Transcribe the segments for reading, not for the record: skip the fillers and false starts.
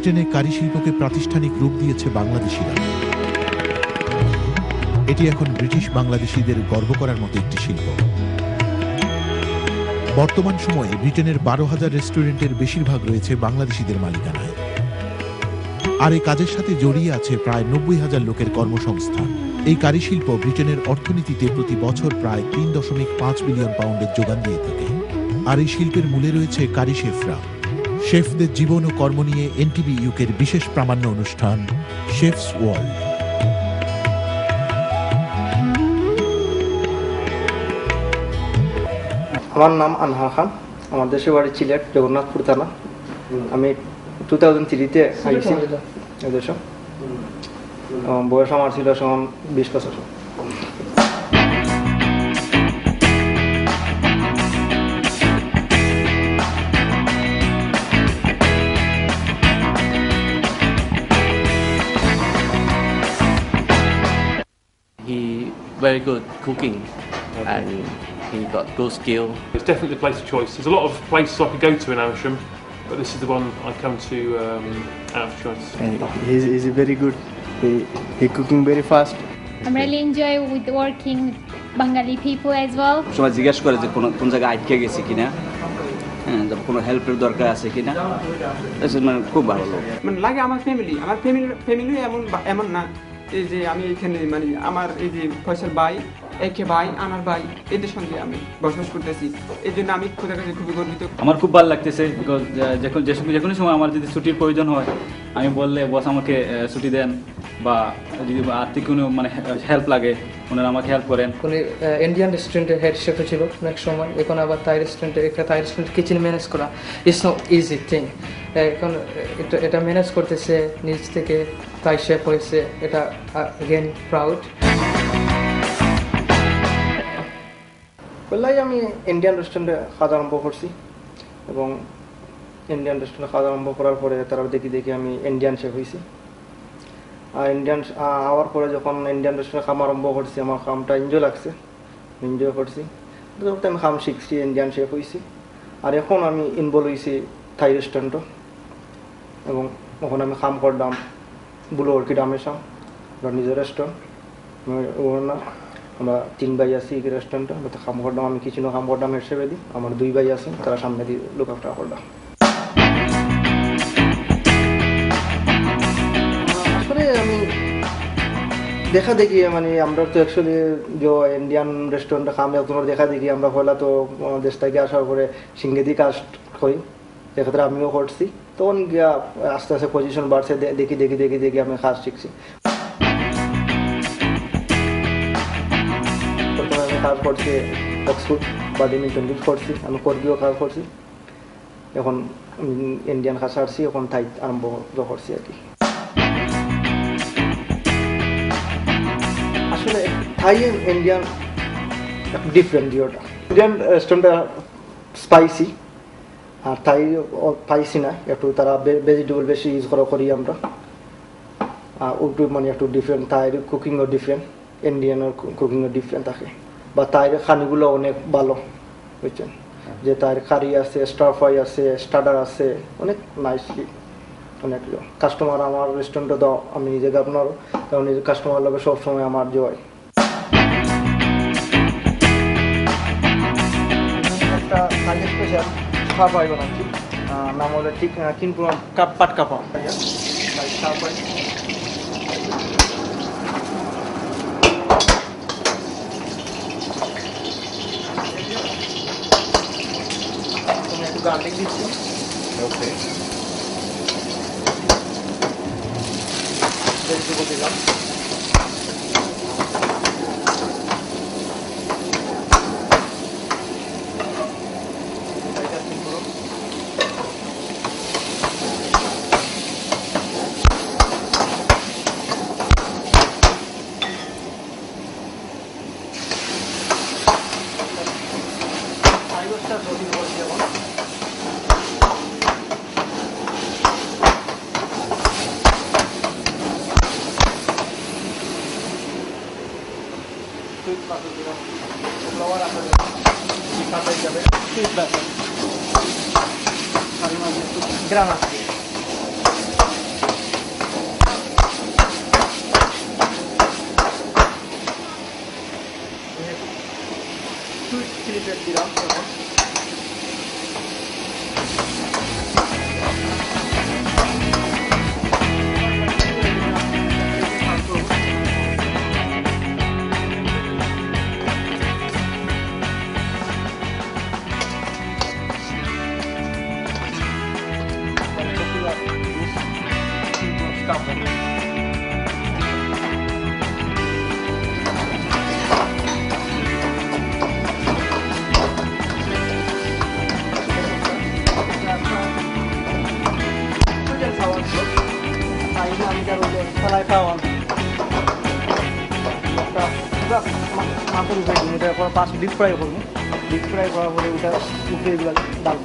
ব্রিটেনে কারি শিল্পকে প্রাতিষ্ঠানিক রূপ দিয়েছে বাংলাদেশিরা। এটি এখন ব্রিটিশ বাংলাদেশিদের গর্ব করার মতো একটি শিল্প। বর্তমান সময়ে ব্রিটেনের 12,000 রেস্টুরেন্টের বেশিরভাগ রয়েছে বাংলাদেশিদের মালিকানায়। আর এই কাজের সাথে জড়িয়ে আছে প্রায় 90,000 লোকের কর্মসংস্থান। এই কারি শিল্প ব্রিটেনের অর্থনীতিতে প্রতি বছর প্রায় 3.5 বিলিয়ন পাউন্ডের যোগান দিয়ে থাকে। আর এই শিল্পের মূলে রয়েছে কারি শেফরা। শেফদের জীবন ও কর্ম নিয়ে এনটিভি ইউকের বিশেষ প্রামাণ্য অনুষ্ঠান শেফস ওয়ার্ল্ড। আমার নাম আনহা খান, আমার দেশের বাড়ি সিলেট, জগন্নাথপুর থানা। আমি 2003-তে আইসি এদেশ। বয়স আমার ছিল তখন 20 বছর। He very good cooking and he got good skill. It's definitely the place of choice. There's a lot of places I could go to in Amersham, but this is the one I come to out of choice. And he's very good. He cooking very fast. I'm really enjoy with working with Bengali people as well. সবাই জিজ্ঞেস করে যে কোন জায়গায় আটকে গেছি কিনা, হ্যাঁ, কোনো হেল্পের দরকার আছে কিনা। মানে খুব ভালো লোক। মানে লাগে আমার ফ্যামিলি এমন না এই যে আমি এখানে মানে আমার এই যে ফয়সাল ভাই, একে ভাই, আনার ভাই, এদের সঙ্গে আমি বসবাস করতেছি। এই জন্য আমি খোদার কাছে খুবই গর্বিত। আমার খুব ভালো লাগতেছে, বিকজ যে কোনো সময় আমার যদি ছুটির প্রয়োজন হয়, আমি বললে বস আমাকে ছুটি দেন, বা যদি আর্থিক কোনো মানে হেল্প লাগে ওনারা আমাকে হেল্প করেন। উনি ইন্ডিয়ান রেস্টুরেন্টের হেড শেফে ছিল অনেক সময়। এখন আবার থাই রেস্টুরেন্ট কিচেন ম্যানেজ করা ইটস নো ইজি থিং। এখন এটা ম্যানেজ করতেছে নিজ থেকে, থাই শেফ হয়েছে, এটা অ্যাগেন প্রাউড। বললাই আমি ইন্ডিয়ান রেস্টুরেন্টে খাওয়া আরম্ভ করছি, এবং ইন্ডিয়ান রেস্টুরেন্টে খাওয়া আরম্ভ করার পরে তারা দেখি আমি ইন্ডিয়ান শেফ হয়েছি। আর ইন্ডিয়ান হওয়ার পরে যখন ইন্ডিয়ান রেস্টুরেন্টে খাম আরম্ভ করছি, আমার খামটা এনজয় লাগছে, এনজয় করছি। যখন আমি খাম শিখছি, ইন্ডিয়ান শেফ হয়েছি। আর এখন আমি ইনভলভ হয়েছি থাই রেস্টুরেন্টও, এবং এখন আমি খাম করলাম ব্লু অর্কিড আমেশাম, আমার নিজের রেস্টুরেন্ট। ওর না আমরা 3 ভাই আছি এই রেস্টুরেন্টে। খাম করলাম, আমি কিচেনও খাম করলাম হিসেবে দিই। আমার 2 ভাই আছে, তারা সামনে দিয়ে লুক আফটার করলাম। আসলে আমি দেখা দেখি মানে আমরা তো অ্যাকচুয়ালি যে ইন্ডিয়ান রেস্টুরেন্টে খামে তোমার দেখা দেখি আমরা পয়লা তো দেশ থেকে আসার পরে সিঙ্গেদি কাজ করি, সেক্ষেত্রে আমিও করছি। তখন গিয়া আস্তে আস্তে পজিশন বাড়ছে, দেখি আমি কাজ শিখছি। প্রথমে আমি কাজ করছি অক্সফোর্ড বা ডিমিংটন করছি, আমি কর্গীয় কাজ করছি। এখন ইন্ডিয়ান কাজ ছাড়ছি, এখন থাই আরম্ভ করছি আর কি। আসলে থাই ইন্ডিয়ান ডিফারেন্ট দুটোটা। ইন্ডিয়ান রেস্টুরেন্টটা স্পাইসি, আর থাই স্পাইসি না, একটু তারা ভেজিটেবল বেশি ইউজ করি আমরা। একটু মানে একটু ডিফারেন্ট, থাইয়ের কুকিংও ডিফারেন্ট, ইন্ডিয়ানের কুকিংও ডিফারেন্ট থাকে। বা থাইয়ের খানিগুলো অনেক ভালো, বুঝছেন, যে থাইয়ের কারি আছে, স্টার ফ্রাই আছে, স্টার্টার আছে, অনেক নাইসলি অনেক কাস্টমার আমার রেস্টুরেন্টে তো আমি নিজে আপনার, কারণ নিজের কাস্টমার লাগে সবসময় আমার জয়। একটা থাই স্পেশাল স্টার ফ্রাই বানাচ্ছি, নাম হলো ঠিক কিন্তু পাট কাপা স্টার ফ্রাই। একটু গার্লিক দিচ্ছি, ওকে, দিলাম। Gracias. চিলি প্লেট দিলাম মাছের উপরে দিন, এটা পাঁচ ডিপ ফ্রাই করবো। ডিপ ফ্রাই করার পরে ওটা উপরে এগুলো ডাল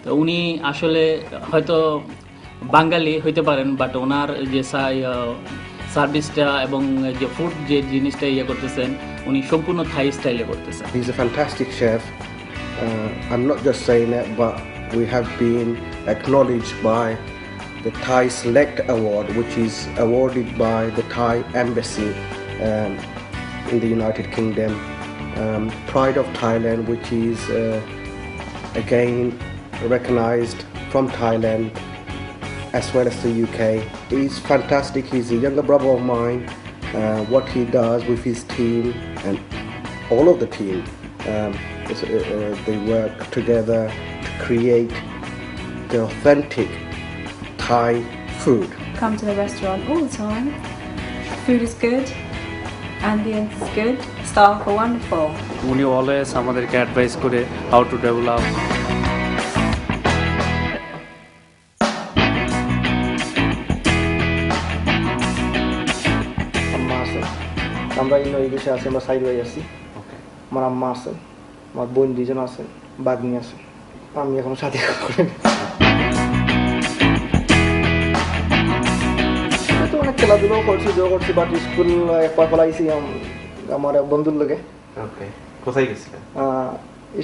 তো উনি আসলে হয়তো বাঙালি হইতে পারেন, বাট ওনার যে সার্ভিসটা এবং যে ফুড যে জিনিসটা ইয়ে করতেছেন উনি সম্পূর্ণ থাই স্টাইলে করতেছেন। He's a fantastic chef. I'm not just saying it, but we have been acknowledged by the Thai Select Award, which is awarded by the Thai Embassy in the United Kingdom. Pride of Thailand, which is again recognized from Thailand as well as the UK. He's fantastic. He's a younger brother of mine. What he does with his team and all of the team, they work together to create the authentic Thai food. Come to the restaurant all the time. Food is good, ambience is good, staff are wonderful. উনি always আমাদেরকে advice করে how to develop. আমরা এই দেশে আছি, আমরা side ভাই আছি, আমার আম্মা আছেন, আমার বোন দুজন আছেন, বাগনি আছে, আমি এখনো সাথে করিনি। তো অনেক খেলাধুলাও করছি, জো করছি, বাট স্কুল একবার পড়াইছি আমার এক বন্ধুর লোকে। কোথায় গেছিলেন?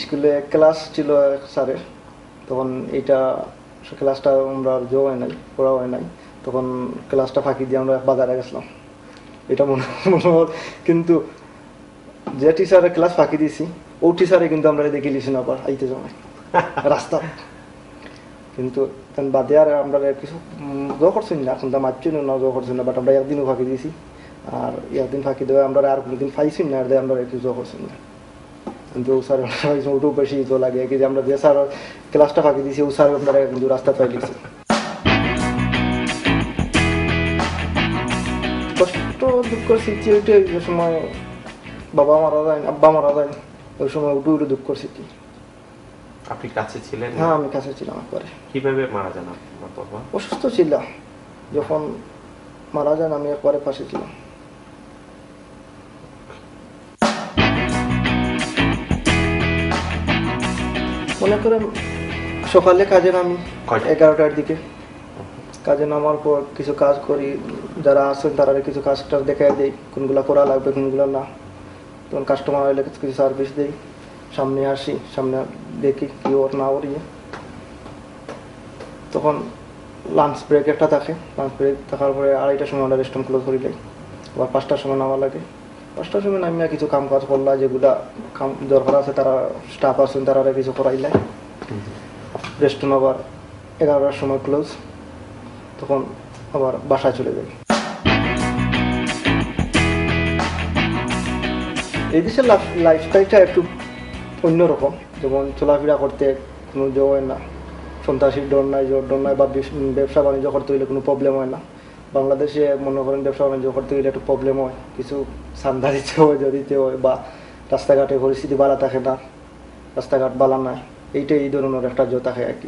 স্কুলে ক্লাস ছিল স্যারের, তখন এইটা ক্লাসটা আমরা জো হয় নাই, পড়া হয় নাই, তখন ক্লাসটা ফাঁকি দিয়ে আমরা বাজারে গেছিলাম। এটা মনে কিন্তু যে টিচারের ক্লাস ফাঁকি দিয়েছি ও টিচারে কিন্তু আমরা দেখে লিছি না আবার আইতে যাওয়া রাস্তা, কিন্তু বাদে আর আমরা কিছু জো করছি না, এখন মারছি না জো করছি না, বাট আমরা একদিনও ফাঁকি দিয়েছি, আর একদিন ফাঁকি দেওয়া আমরা আর কোনোদিন পাইছি না, আর আমরা কিছু জো করছি না। কিন্তু ও স্যার ওটাও বেশি জো লাগে কি যে আমরা যে স্যার ক্লাসটা ফাঁকি দিয়েছি ও স্যার আমরা কিন্তু রাস্তা পাই লিখছি। কষ্ট দুঃখ স্মৃতি ওইটা যে সময় বাবা মারা যায়, আব্বা মারা যায়, ওই সময় উঠে উঠে দুঃখ স্মৃতি। আপনি কাছে ছিলেন? হ্যাঁ, আমি কাছে ছিলাম একবারে। কিভাবে মারা যান আপনার বাবা? অসুস্থ ছিলাম, যখন মারা যান আমি একবারে পাশে ছিলাম। মনে করেন সকালে কাজে নামি 11টার দিকে, কাজে নামার পর কিছু কাজ করি, যারা আছেন তারা কিছু কাজটা দেখাই দেই, কোনগুলো করা লাগবে কোনগুলো না, তখন কাস্টমার হলে কিছু সার্ভিস দিই, সামনে আসি, সামনে দেখি কি ওর না ওর ইয়ে। তখন লাঞ্চ ব্রেক একটা থাকে, লাঞ্চ ব্রেক থাকার পরে 2:30টার সময় আমরা রেস্টুরেন্ট ক্লোজ করি যাই, আবার 5টার সময় নামা লাগে। 5টার সময় নামিয়া কিছু কাম কাজ করলা, যেগুলা কাম দরকার আছে তারা স্টাফ আছেন তারা কিছু করাইলে, রেস্টুরেন্ট আবার 11টার সময় ক্লোজ, তখন আবার বাসায় চলে যাই। এই দেশের লাইফস্টাইলটা একটু অন্যরকম, যেমন চলাফেরা করতে কোনো জো হয় না, সন্ত্রাসীর ডর নাই, জোর ডর নাই, বা ব্যবসা বাণিজ্য করতে গেলে কোনো প্রবলেম হয় না। বাংলাদেশে মনে করেন ব্যবসা বাণিজ্য করতে গেলে একটু প্রবলেম হয়, কিছু সান্দা দিতে হয়, দিতে হয়, বা রাস্তাঘাটে পরিস্থিতি ভালো থাকে না, রাস্তাঘাট ভালো নাই, এইটাই এই ধরনের একটা জো থাকে আর কি।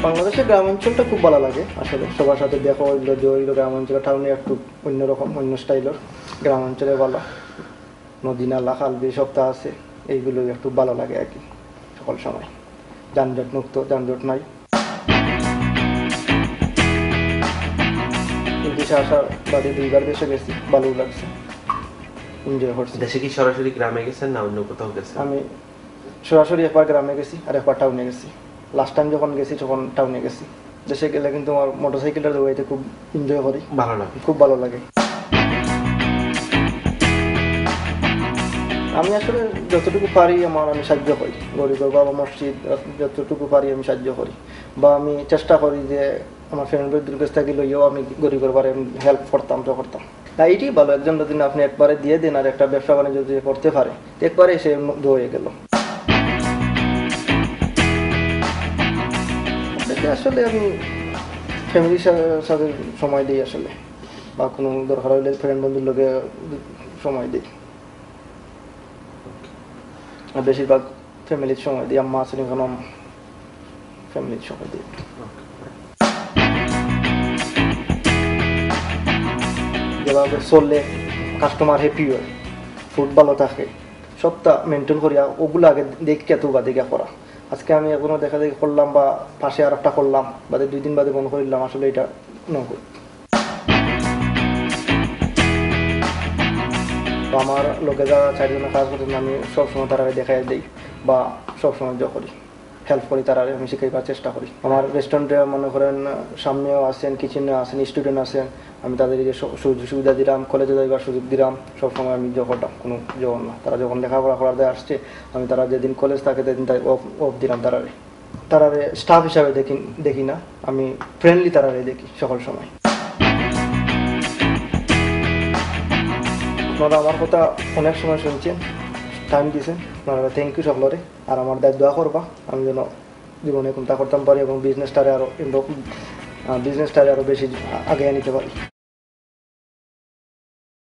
বাংলাদেশের গ্রামাঞ্চলটা খুব ভালো লাগে আসলে, সবার সাথে দেখা হইলো যে ওইগুলো গ্রামাঞ্চলে, টাউনে একটু অন্যরকম, অন্য স্টাইলের, গ্রামাঞ্চলে ভালো, নদী নালা খাল বিল সপ্তাহ আছে, এইগুলো একটু ভালো লাগে আর কি। সকল সময় যানজট মুক্ত, যানজট নাই। দেশে আসার বাদে 2বার দেশে গেছি, ভালো লাগছে, এনজয় করছি। দেশে কি সরাসরি গ্রামে গেছেন না অন্য কোথাও গেছেন? আমি সরাসরি একবার গ্রামে গেছি আর একবার টাউনে গেছি। লাস্ট টাইম যখন গেছি তখন টাউনে গেছি। দেশে গেলে কিন্তু আমার মোটরসাইকেলটা দৌড়াইতে খুব এনজয় করি, ভালো লাগে, খুব ভালো লাগে। আমি আসলে যতটুকু পারি আমি সাহায্য করি, গরিবের বাবা মসজিদ যতটুকু পারি আমি সাহায্য করি, বা আমি চেষ্টা করি যে আমার ফ্রেন্ডদের কাছ থেকে লইয়াও আমি গরিবের বারে হেল্প করতাম। না এইটাই ভালো, একজন যদি আপনি একবারে দিয়ে দেন আর একটা ব্যবসা বাণিজ্য যদি করতে পারে একবারে সে হয়ে গেল। আসলে আমি ফ্যামিলির সাথে সময় দিই আসলে, বা কোনো দরকার হলে ফ্রেন্ড বন্ধুর লোকে সময় দিই, আর বেশিরভাগ ফ্যামিলির সময় দিই। আম্মা আছেন এখন, ফ্যামিলির সময় দিই। যেভাবে চললে কাস্টমার হ্যাপি হয়, ফুড ভালো থাকে, সবটা মেনটেন করিয়া ওগুলো আগে দেখে তো বা দেখে করা। আজকে আমি এখনো দেখা দেখি করলাম বা পাশে আর একটা করলাম, বাদে 2 দিন বাদে বন্ধ করলাম, আসলে এটা নয়। আমার লোকে যারা 4 জনের কাজ করতেন আমি সবসময় তারা দেখাই দিই বা সবসময় করি, হেল্প করি, তারা আমি শিখাইবার চেষ্টা করি। আমার রেস্টুরেন্টে মনে করেন সামনেও আছেন, কিচেনে আছেন, স্টুডেন্ট আছেন, আমি তাদেরকে সুযোগ সুবিধা দিলাম, কলেজে যাইবার সুযোগ দিলাম, সবসময় আমি করতাম, কোনো জোর না। তারা যখন লেখাপড়া করার দেয় আসছে, আমি তারা যেদিন কলেজ থাকে সেদিন তাই অফ দিলাম। তারারে স্টাফ হিসাবে দেখি না, আমি ফ্রেন্ডলি তারারে দেখি সকল সময়। আপনারা আমার কথা অনেক সময় শুনছেন, টাইম দিয়েছেন, আপনারা থ্যাংক ইউ সকলরে। আর আমার দায় দোয়া করবা আমি যেন জীবনে কোনটা করতাম পারি এবং বিজনেসটারে আরও বেশি আগে নিতে পারি।